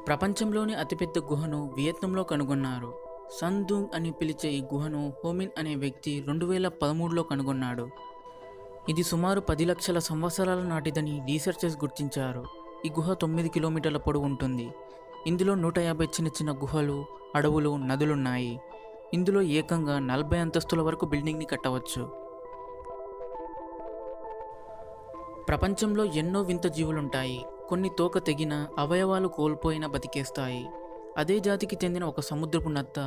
ప్రపంచంలోని అతిపెద్ద గుహను వియత్నంలో కనుగొన్నారు. సందూంగ్ అని పిలిచే ఈ గుహను హోమిన్ అనే వ్యక్తి 2013లో కనుగొన్నాడు. ఇది సుమారు 10 లక్షల సంవత్సరాల నాటిదని రీసెర్చర్స్ గుర్తించారు. ఈ గుహ 9 కిలోమీటర్ల పొడవు ఉంటుంది. ఇందులో 150 చిన్న చిన్న గుహలు, అడవులు, నదులున్నాయి. ఇందులో ఏకంగా 40 అంతస్తుల వరకు బిల్డింగ్ని కట్టవచ్చు. ప్రపంచంలో ఎన్నో వింత జీవులుంటాయి. కొన్ని తోక తెగిన, అవయవాలు కోల్పోయిన బతికేస్తాయి. అదే జాతికి చెందిన ఒక సముద్రపు నత్త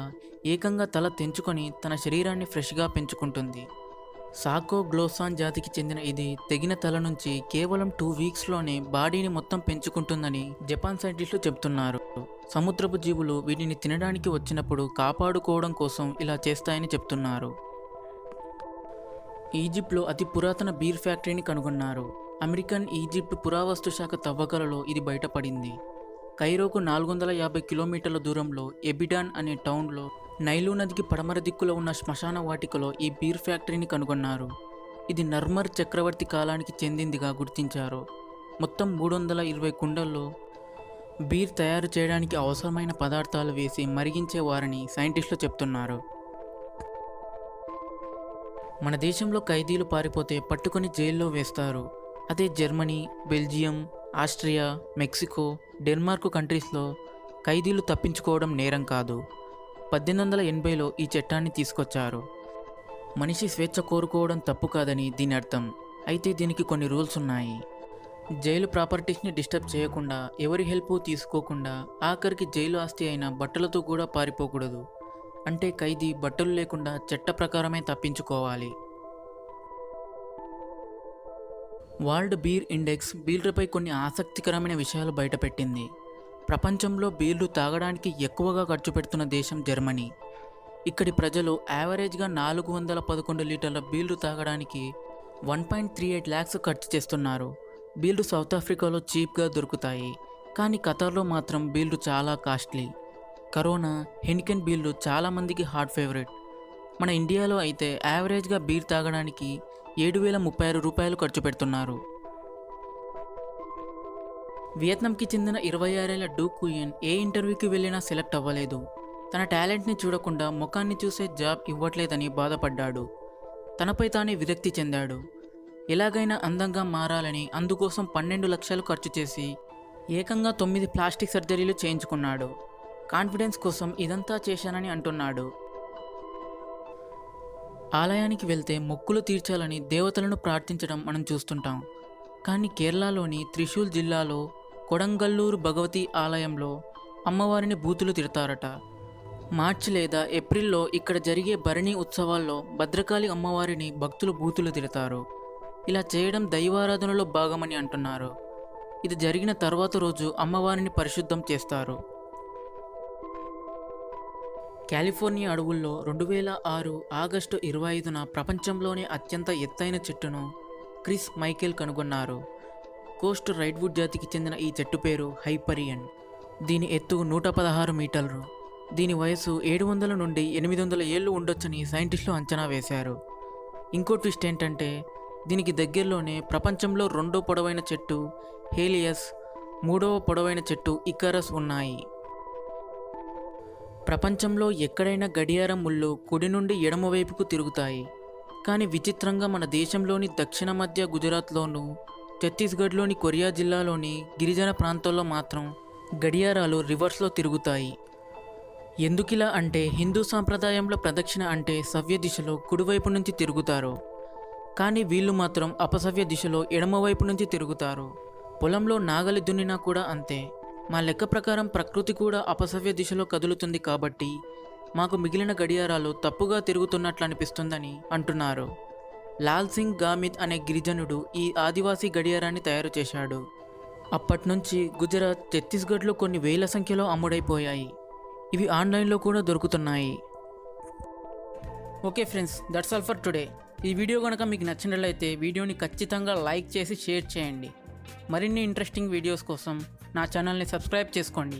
ఏకంగా తల తెంచుకొని తన శరీరాన్ని ఫ్రెష్గా పెంచుకుంటుంది. సాకో గ్లోసాన్ జాతికి చెందిన ఇది తెగిన తల నుంచి కేవలం 2 వీక్స్లోనే బాడీని మొత్తం పెంచుకుంటుందని జపాన్ సైంటిస్టులు చెబుతున్నారు. సముద్రపు జీవులు వీటిని తినడానికి వచ్చినప్పుడు కాపాడుకోవడం కోసం ఇలా చేస్తాయని చెప్తున్నారు. ఈజిప్ట్లో అతి పురాతన బీర్ ఫ్యాక్టరీని కనుగొన్నారు. అమెరికన్ ఈజిప్ట్ పురావస్తు శాఖ తవ్వకాలలో ఇది బయటపడింది. కైరోకు 450 కిలోమీటర్ల దూరంలో ఎబిడాన్ అనే టౌన్లో నైలు నదికి పడమర దిక్కులో ఉన్న శ్మశాన వాటికలో ఈ బీర్ ఫ్యాక్టరీని కనుగొన్నారు. ఇది నర్మర్ చక్రవర్తి కాలానికి చెందిందిగా గుర్తించారు. మొత్తం 320 కుండల్లో బీర్ తయారు చేయడానికి అవసరమైన పదార్థాలు వేసి మరిగించేవారని సైంటిస్టులు చెప్తున్నారు. మన దేశంలో ఖైదీలు పారిపోతే పట్టుకొని జైల్లో వేస్తారు. అదే Germany, Belgium, Austria, Mexico, Denmark కంట్రీస్లో ఖైదీలు తప్పించుకోవడం నేరం కాదు. 1880లో ఈ చట్టాన్ని తీసుకొచ్చారు. మనిషి స్వేచ్ఛ కోరుకోవడం తప్పు కాదని దీని అర్థం. అయితే దీనికి కొన్ని రూల్స్ ఉన్నాయి. జైలు ప్రాపర్టీస్ని డిస్టర్బ్ చేయకుండా, ఎవరి హెల్ప్ తీసుకోకుండా, ఆఖరికి జైలు ఆస్తి అయిన బట్టలతో కూడా పారిపోకూడదు. అంటే ఖైదీ బట్టలు లేకుండా చట్ట ప్రకారమే తప్పించుకోవాలి. వరల్డ్ బీర్ ఇండెక్స్ బీర్లపై కొన్ని ఆసక్తికరమైన విషయాలు బయటపెట్టింది. ప్రపంచంలో బీర్లు తాగడానికి ఎక్కువగా ఖర్చు పెడుతున్న దేశం జర్మనీ. ఇక్కడి ప్రజలు యావరేజ్గా 411 లీటర్ల బీర్లు తాగడానికి 1.38 lakhs ఖర్చు చేస్తున్నారు. బీర్లు సౌత్ ఆఫ్రికాలో చీప్గా దొరుకుతాయి, కానీ ఖతార్లో మాత్రం బీర్లు చాలా కాస్ట్లీ. కరోనా, హెనికెన్ బీర్లు చాలామందికి హాట్ ఫేవరెట్. మన ఇండియాలో అయితే యావరేజ్గా బీర్ తాగడానికి 7,036 రూపాయలు ఖర్చు పెడుతున్నారు. వియత్నాంకి చెందిన 26 ఏళ్ల డు కుయెన్ ఏ ఇంటర్వ్యూకి వెళ్ళినా సెలెక్ట్ అవ్వలేదు. తన టాలెంట్ని చూడకుండా ముఖాన్ని చూసే జాబ్ ఇవ్వట్లేదని బాధపడ్డాడు. తనపై తానే విరక్తి చెందాడు. ఎలాగైనా అందంగా మారాలని అందుకోసం 12 లక్షలు ఖర్చు చేసి ఏకంగా 9 ప్లాస్టిక్ సర్జరీలు చేయించుకున్నాడు. కాన్ఫిడెన్స్ కోసం ఇదంతా చేశానని అంటున్నాడు. ఆలయానికి వెళ్తే మొక్కులు తీర్చాలని దేవతలను ప్రార్థించడం మనం చూస్తుంటాం. కానీ కేరళలోని త్రిశూల్ జిల్లాలో కొడంగల్లూరు భగవతి ఆలయంలో అమ్మవారిని బూతులు తిడతారట. మార్చి లేదా ఏప్రిల్లో ఇక్కడ జరిగే భరణి ఉత్సవాల్లో భద్రకాళి అమ్మవారిని భక్తులు బూతులు తిడతారు. ఇలా చేయడం దైవారాధనలో భాగమని అంటున్నారు. ఇది జరిగిన తర్వాత రోజు అమ్మవారిని పరిశుద్ధం చేస్తారు. కాలిఫోర్నియా అడవుల్లో 2006 ఆగస్టు 25న ప్రపంచంలోనే అత్యంత ఎత్తైన చెట్టును క్రిస్ మైకేల్ కనుగొన్నారు. కోస్ట్ రైడ్వుడ్ జాతికి చెందిన ఈ చెట్టు పేరు హైపరియన్. దీని ఎత్తు 116 మీటర్లు. దీని వయసు 700 నుండి 800 ఏళ్ళు ఉండొచ్చని సైంటిస్టులు అంచనా వేశారు. ఇంకో ట్విస్ట్ ఏంటంటే దీనికి దగ్గరలోనే ప్రపంచంలో 2వ పొడవైన చెట్టు హేలియస్, 3వ పొడవైన చెట్టు ఇకారస్ ఉన్నాయి. ప్రపంచంలో ఎక్కడైనా గడియారం ముళ్ళు కుడి నుండి ఎడమ వైపుకు తిరుగుతాయి. కానీ విచిత్రంగా మన దేశంలోని దక్షిణ మధ్య గుజరాత్లోనూ, ఛత్తీస్గఢ్లోని కొరియా జిల్లాలోని గిరిజన ప్రాంతాల్లో మాత్రం గడియారాలు రివర్స్లో తిరుగుతాయి. ఎందుకిలా అంటే హిందూ సాంప్రదాయంలో ప్రదక్షిణ అంటే సవ్య దిశలో కుడివైపు నుంచి తిరుగుతారు. కానీ వీళ్ళు మాత్రం అపసవ్య దిశలో ఎడమవైపు నుంచి తిరుగుతారు. పొలంలో నాగలి దున్నినా కూడా అంతే. మా లెక్క ప్రకారం ప్రకృతి కూడా అపసవ్య దిశలో కదులుతుంది కాబట్టి మాకు మిగిలిన గడియారాలు తప్పుగా తిరుగుతున్నట్లు అనిపిస్తుందని అంటున్నారు. లాల్ సింగ్ గామిత్ అనే గిరిజనుడు ఈ ఆదివాసీ గడియారాన్ని తయారు చేశాడు. అప్పట్నుంచి గుజరాత్, ఛత్తీస్గఢ్లో కొన్ని వేల సంఖ్యలో అమ్ముడైపోయాయి. ఇవి ఆన్లైన్లో కూడా దొరుకుతున్నాయి. Okay friends, that's all for today. ఈ వీడియో కనుక మీకు నచ్చినట్లయితే వీడియోని ఖచ్చితంగా లైక్ చేసి షేర్ చేయండి. మరిన్ని ఇంట్రెస్టింగ్ వీడియోస్ కోసం నా ఛానల్ని సబ్స్క్రైబ్ చేసుకోండి.